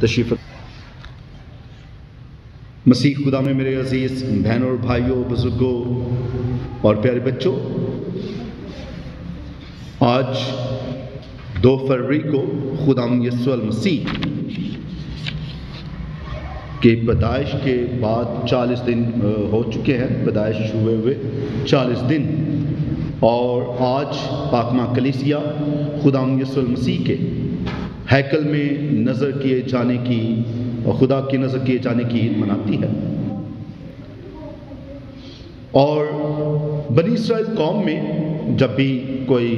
تشریف مسیح خدا میں میرے عزیز بہنوں اور بھائیوں، بزرگوں اور پیارے بچوں، آج 2 فروری کو خدا یسوع المسیح کے پیدائش کے بعد 40 دن ہو چکے ہیں، پیدائش ہوئے 40 دن، اور آج پاکماں کلیسیا خدا یسوع المسیح کے ہیکل میں نظر کیے جانے کی اور خدا کی نظر کیے جانے کی عید مناتی ہے۔ اور بنی اسرائیل قوم میں جب بھی کوئی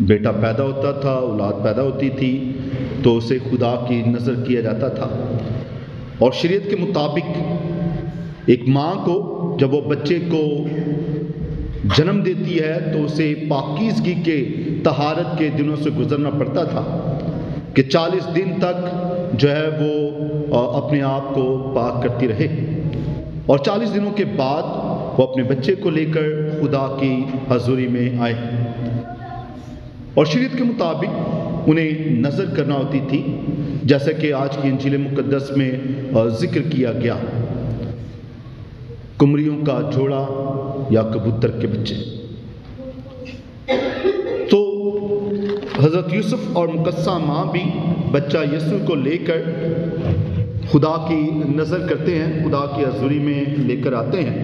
بیٹا پیدا ہوتا تھا، اولاد پیدا ہوتی تھی، تو اسے خدا کی نظر کیا جاتا تھا، اور شریعت کے مطابق ایک ماں کو جب وہ بچے کو جنم دیتی ہے تو اسے پاکیزگی کے طہارت کے دنوں سے گزرنا پڑتا تھا کہ 40 دن تک جو ہے وہ اپنے آپ کو پاک کرتی رہے، اور 40 دنوں کے بعد وہ اپنے بچے کو لے کر خدا کی حضوری میں آئے، اور شریعت کے مطابق انہیں نظر کرنا ہوتی تھی، جیسا کہ آج کی انجیل مقدس میں ذکر کیا گیا، کمریوں کا جوڑا یا کبوتر کے بچے۔ تو حضرت یوسف اور مقدسہ ماں بھی بچہ یسوع کو لے کر خدا کی نظر کرتے ہیں، خدا کی حضوری میں لے کر آتے ہیں۔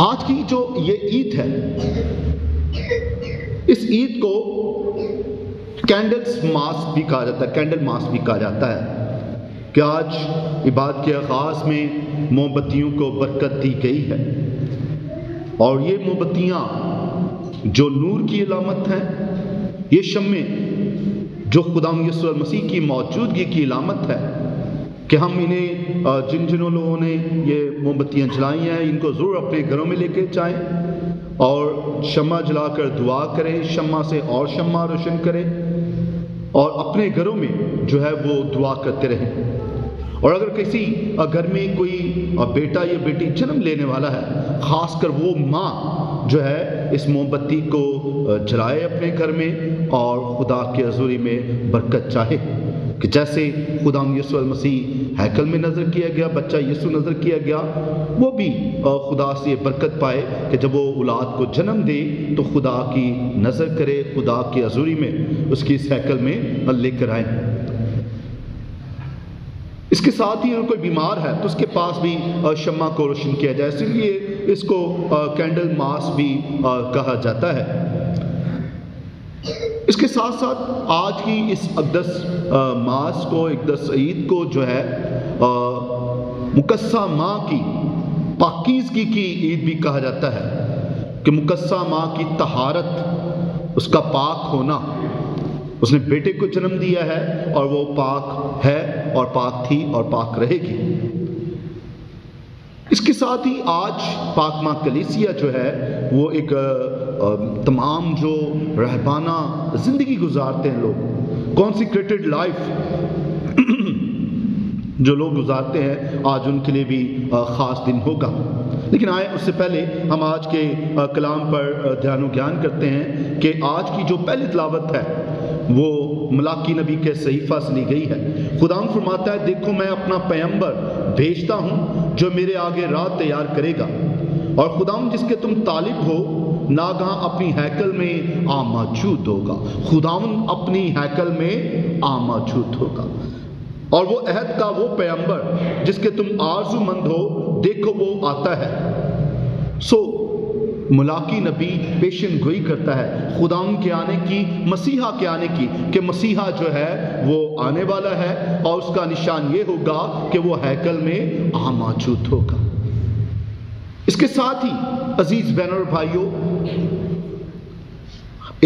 آج کی جو یہ عید ہے، اس عید کو کینڈلز ماس بھی کہا جاتا ہے، کینڈل ماس بھی کہا جاتا ہے، کہ آج عبادت کے آغاز میں موم بتیوں کو برکت دی گئی ہے، اور یہ موم بتیاں جو نور کی علامت ہیں، یہ شمعیں جو خدا یسوع المسیح کی موجودگی کی علامت ہے، کہ ہم انہیں جنوں لوگوں نے یہ موم بتیاں جلائی ہیں، ان کو ضرور اپنے گھروں میں لے کے جائیں اور شمع جلا کر دعا کریں، شمع سے اور شمع روشن کریں، اور اپنے گھروں میں جو ہے وہ دعا کرتے رہیں۔ اور اگر کسی گھر میں کوئی بیٹا یا بیٹی جنم لینے والا ہے، خاص کر وہ ماں جو ہے اس موم بتی کو جلائے اپنے گھر میں اور خدا کی حضوری میں برکت چاہے، کہ جیسے خدا یسوع المسیح ہیکل میں نظر کیا گیا، بچہ یسوع نظر کیا گیا، وہ بھی خدا سے برکت پائے کہ جب وہ اولاد کو جنم دے تو خدا کی نظر کرے، خدا کی حضوری میں اس کی اس ہیکل میں لے کر آئیں۔ اس کے ساتھ ہی اگر کوئی بیمار ہے تو اس کے پاس بھی شمع کو روشن کیا جائے، اس لیے اس کو کینڈل ماس بھی کہا جاتا ہے۔ اس کے ساتھ ساتھ آج کی اس اقدس ماس کو، اقدس عید کو جو ہے مقدسہ ماں کی پاکیزگی کی عید بھی کہا جاتا ہے، کہ مقدسہ ماں کی طہارت، اس کا پاک ہونا، اس نے بیٹے کو جنم دیا ہے اور وہ پاک ہے اور پاک تھی اور پاک رہے گی۔ اس کے ساتھ ہی آج پاکماں کلیسیا جو ہے وہ ایک تمام جو رہبانہ زندگی گزارتے ہیں لوگ، کانسیکریٹڈ لائف جو لوگ گزارتے ہیں، آج ان کے لیے بھی خاص دن ہوگا۔ لیکن آئے اس سے پہلے ہم آج کے کلام پر دھیان و گیان کرتے ہیں کہ آج کی جو پہلی تلاوت ہے وہ ملاکی نبی کے صحیفہ سے لی گئی ہے۔ خدا فرماتا ہے، دیکھو میں اپنا پیغمبر بھیجتا ہوں جو میرے آگے راہ تیار کرے گا، اور خدا جس کے تم طالب ہو ناگہاں اپنی ہیکل میں موجود ہوگا۔ خدا اپنی ہیکل میں موجود ہوگا، اور وہ عہد کا وہ پیغمبر جس کے تم آرزو مند ہو، دیکھو وہ آتا ہے۔ ملاکی نبی پیشن گوئی کرتا ہے خدا کے آنے کی، مسیحا کے آنے کی، کہ مسیحا جو ہے وہ آنے والا ہے، اور اس کا نشان یہ ہوگا کہ وہ ہیکل میں موجود ہوگا۔ اس کے ساتھ ہی عزیز بہنوں اور بھائیوں،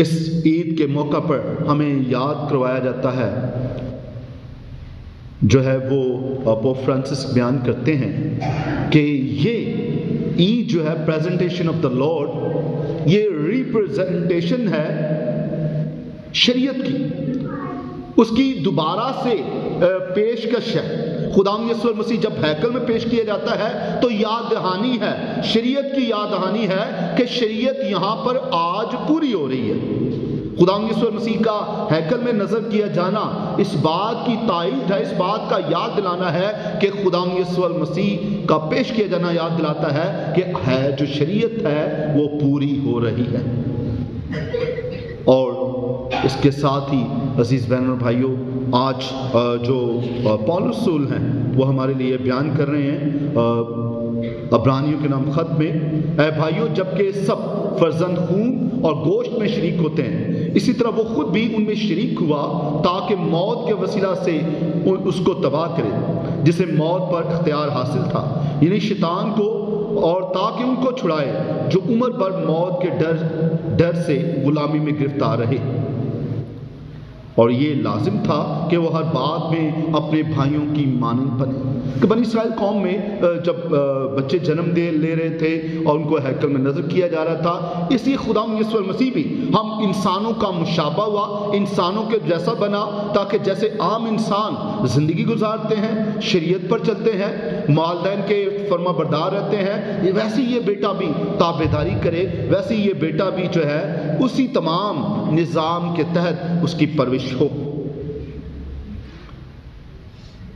اس عید کے موقع پر ہمیں یاد کروایا جاتا ہے، جو ہے وہ پوپ فرانسس بیان کرتے ہیں کہ یہ عید جو ہے پریزنٹیشن آف دا لارڈ، یہ ریپرزنٹیشن ہے شریعت کی، اس کی دوبارہ سے پیشکش ہے۔ خدا یسوع المسیح جب ہیکل میں پیش کیا جاتا ہے تو یاد دہانی ہے، شریعت کی یاد دہانی ہے کہ شریعت یہاں پر آج پوری ہو رہی ہے۔ خداوند یسوع مسیح کا ہیکل میں نظر کیا جانا اس بات کی تائید ہے، اس بات کا یاد دلانا ہے کہ خداوند یسوع مسیح کا پیش کیا جانا یاد دلاتا ہے کہ جو شریعت ہے وہ پوری ہو رہی ہے۔ اور اس کے ساتھ ہی عزیز بہنوں اور بھائیوں، آج جو پولس رسول ہیں وہ ہمارے لیے بیان کر رہے ہیں عبرانیوں کے نام خط میں، اے بھائیوں جبکہ سب فرزند خون اور گوشت میں شریک ہوتے ہیں، اسی طرح وہ خود بھی ان میں شریک ہوا تاکہ موت کے وسیلہ سے اس کو تباہ کرے جسے موت پر اختیار حاصل تھا، یعنی شیطان کو، اور تاکہ ان کو چھڑائے جو عمر بھر موت کے ڈر سے غلامی میں گرفتار رہے۔ اور یہ لازم تھا کہ وہ ہر بات میں اپنے بھائیوں کی مانند بنے۔ کہ بنی اسرائیل قوم میں جب بچے جنم لے رہے تھے اور ان کو ہیکل میں نظر کیا جا رہا تھا، اس لیے خداوند یسوع مسیح بھی ہم انسانوں کا مشابہ ہوا، انسانوں کے جیسا بنا، تاکہ جیسے عام انسان زندگی گزارتے ہیں، شریعت پر چلتے ہیں، والدین کے فرما بردار رہتے ہیں، ویسے یہ بیٹا بھی تابعداری کرے، ویسے یہ بیٹا بھی جو ہے اسی تمام نظام کے تحت اس کی پرورش ہو۔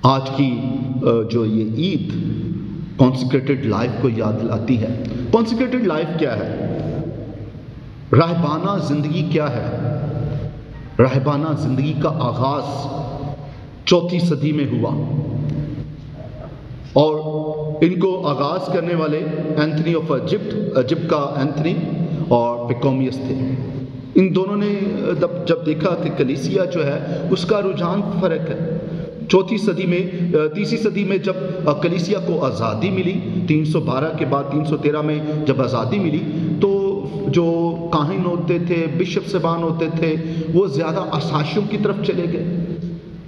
آج کی جو یہ عید کانسیکریٹڈ لائف کو یاد دلاتی ہے۔ کانسیکریٹڈ لائف کیا ہے؟ راہبانہ زندگی کیا ہے؟ راہبانہ زندگی کا آغاز 4 صدی میں ہوا، اور ان کو آغاز کرنے والے اینتھنی آف ایجپٹ کا اینتھنی اور پیکومیس تھے۔ ان دونوں نے جب دیکھا کہ کلیسیا جو ہے اس کا رجحان فرق ہے، 4 صدی میں 3 صدی میں جب کلیسیا کو آزادی ملی، 312 کے بعد 313 میں جب آزادی ملی، تو جو کاہن ہوتے تھے، بشپ صاحبان ہوتے تھے، وہ زیادہ عصاشیوں کی طرف چلے گئے۔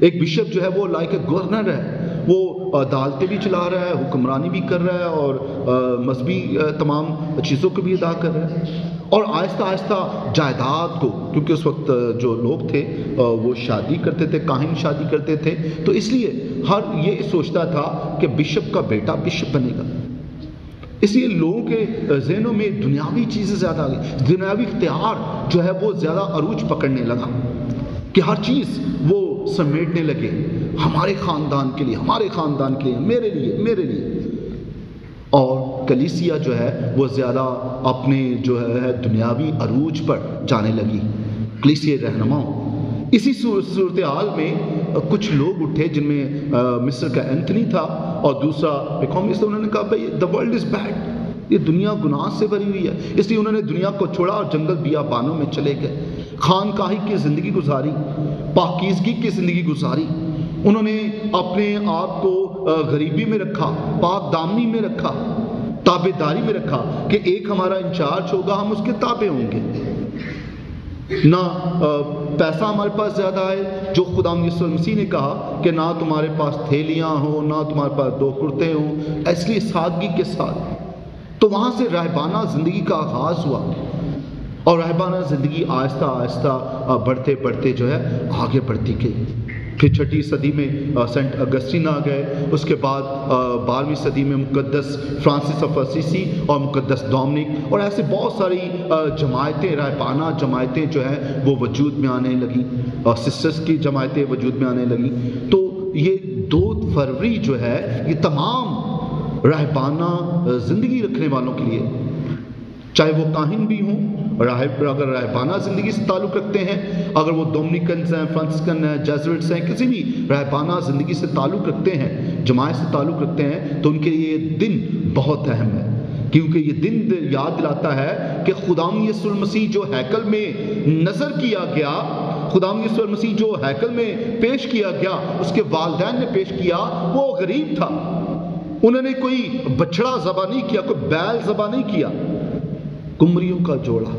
ایک بشپ جو ہے وہ لائک اے گورنر ہے، وہ عدالتیں بھی چلا رہا ہے، حکمرانی بھی کر رہا ہے، اور مذہبی تمام چیزوں کو بھی ادا کر رہا ہے۔ اور آہستہ آہستہ جائیداد کو، کیونکہ اس وقت جو لوگ تھے وہ شادی کرتے تھے، کاہن شادی کرتے تھے، تو اس لیے ہر یہ سوچتا تھا کہ بشپ کا بیٹا بشپ بنے گا۔ اس لیے لوگوں کے ذہنوں میں دنیاوی چیزیں زیادہ آ گئی، دنیاوی اختیار جو ہے وہ زیادہ عروج پکڑنے لگا کہ ہر چیز وہ سمیٹنے لگے، ہمارے خاندان کے لیے، ہمارے خاندان کے لیے، میرے لیے۔ اور کلیسیا جو ہے وہ زیادہ اپنے جو ہے دنیاوی عروج پر جانے لگی، کلیسیا رہنماؤں۔ اسی صورتحال میں کچھ لوگ اٹھے جن میں مصر کا اینتھنی تھا اور دوسرا پیکومیس، انہوں نے کہا بھائی the world is bad، یہ دنیا گناہ سے بھری ہوئی ہے، اس لیے انہوں نے دنیا کو چھوڑا اور جنگل بیابانوں میں چلے گئے، خانقاہی کی زندگی گزاری، پاکیزگی کی زندگی گزاری۔ انہوں نے اپنے آپ کو غریبی میں رکھا، پاک دامنی میں رکھا، تابعداری میں رکھا کہ ایک ہمارا انچارج ہوگا، ہم اس کے تابع ہوں گے۔ نہ پیسہ ہمارے پاس زیادہ آئے، جو خداوند یسوع مسیح نے کہا کہ نہ تمہارے پاس تھیلیاں ہوں، نہ تمہارے پاس 2 کرتے ہوں، اس لیے سادگی کے ساتھ۔ تو وہاں سے راہبانہ زندگی کا آغاز ہوا، اور راہبانہ زندگی آہستہ آہستہ بڑھتے بڑھتے جو ہے آگے بڑھتی گئی۔ پھر 6 صدی میں سینٹ اگسٹین آ گئے، اس کے بعد 12ویں صدی میں مقدس فرانسس آف اسیسی اور مقدس ڈومنک، اور ایسے بہت ساری جماعتیں، راہبانہ جماعتیں جو ہیں وہ وجود میں آنے لگیں، اور سسٹرز کی جماعتیں وجود میں آنے لگیں۔ تو یہ 2 فروری جو ہے یہ تمام راہبانہ زندگی رکھنے والوں کے لیے، چاہے وہ کاہن بھی ہوں، اگر راہبانہ زندگی سے تعلق رکھتے ہیں، اگر وہ ڈومنیکنز ہیں، فرانسسکن ہیں، جیزوئٹس ہیں، کسی بھی راہبانہ زندگی سے تعلق رکھتے ہیں، جماعت سے تعلق رکھتے ہیں، تو ان کے لیے یہ دن بہت اہم ہے، کیونکہ یہ دن یاد دلاتا ہے کہ خداوند یسوع مسیح جو ہیکل میں نظر کیا گیا، خداوند یسوع مسیح جو ہیکل میں پیش کیا گیا، اس کے والدین نے پیش کیا، وہ غریب تھا۔ انہوں نے کوئی بچڑا ذبح نہیں کیا، کوئی بیل ذبح نہیں کیا، کمریوں کا جوڑا،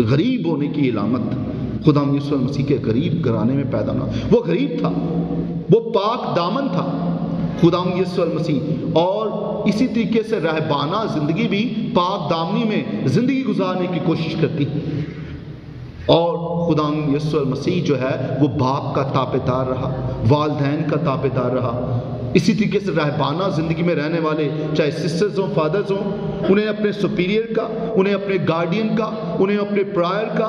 غریب ہونے کی علامت۔ خداوند یسوع مسیح کے غریب گھرانے میں پیدا ہونا، وہ غریب تھا، وہ پاک دامن تھا خداوند یسوع مسیح۔ اور اسی طریقے سے راہبانہ زندگی بھی پاک دامنی میں زندگی گزارنے کی کوشش کرتی، اور خداوند یسوع مسیح جو ہے وہ باپ کا تابعدار رہا، والدین کا تابعدار رہا۔ اسی طریقے سے راہبانہ زندگی میں رہنے والے، چاہے سسٹرز ہوں، فادرز ہوں، انہیں اپنے سپیریئر کا، انہیں اپنے گارڈین کا، انہیں اپنے پرائر کا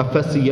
FSC